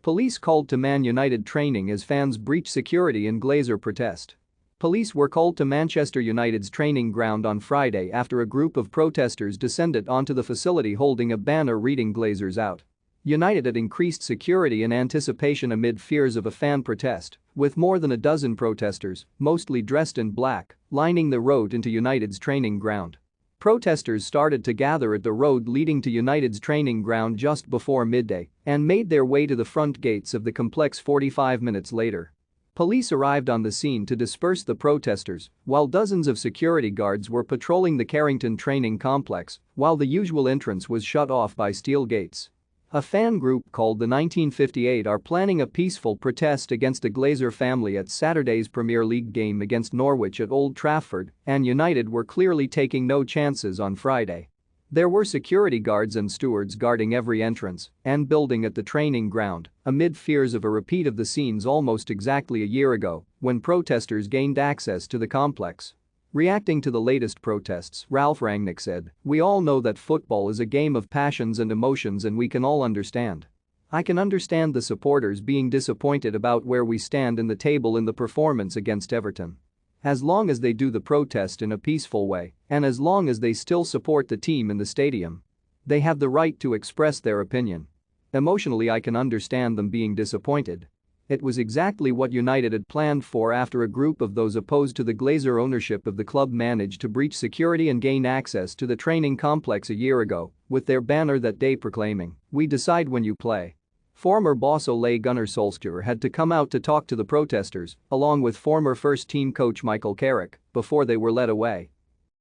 Police called to Man Utd training as fans breach security in Glazer protest. Police were called to Manchester United's training ground on Friday after a group of protesters descended onto the facility holding a banner reading "Glazers out." United had increased security in anticipation amid fears of a fan protest, with more than a dozen protesters, mostly dressed in black, lining the road into United's training ground. Protesters started to gather at the road leading to United's training ground just before midday and made their way to the front gates of the complex 45 minutes later. Police arrived on the scene to disperse the protesters, while dozens of security guards were patrolling the Carrington training complex, while the usual entrance was shut off by steel gates. A fan group called the 1958 are planning a peaceful protest against the Glazer family at Saturday's Premier League game against Norwich at Old Trafford, and United were clearly taking no chances on Friday. There were security guards and stewards guarding every entrance and building at the training ground amid fears of a repeat of the scenes almost exactly a year ago when protesters gained access to the complex. Reacting to the latest protests, Ralph Rangnick said, "We all know that football is a game of passions and emotions, and we can all understand. I can understand the supporters being disappointed about where we stand in the table in the performance against Everton. As long as they do the protest in a peaceful way and as long as they still support the team in the stadium, they have the right to express their opinion. Emotionally, I can understand them being disappointed." It was exactly what United had planned for after a group of those opposed to the Glazer ownership of the club managed to breach security and gain access to the training complex a year ago, with their banner that day proclaiming, "We decide when you play." Former boss Ole Gunnar Solskjaer had to come out to talk to the protesters, along with former first-team coach Michael Carrick, before they were led away.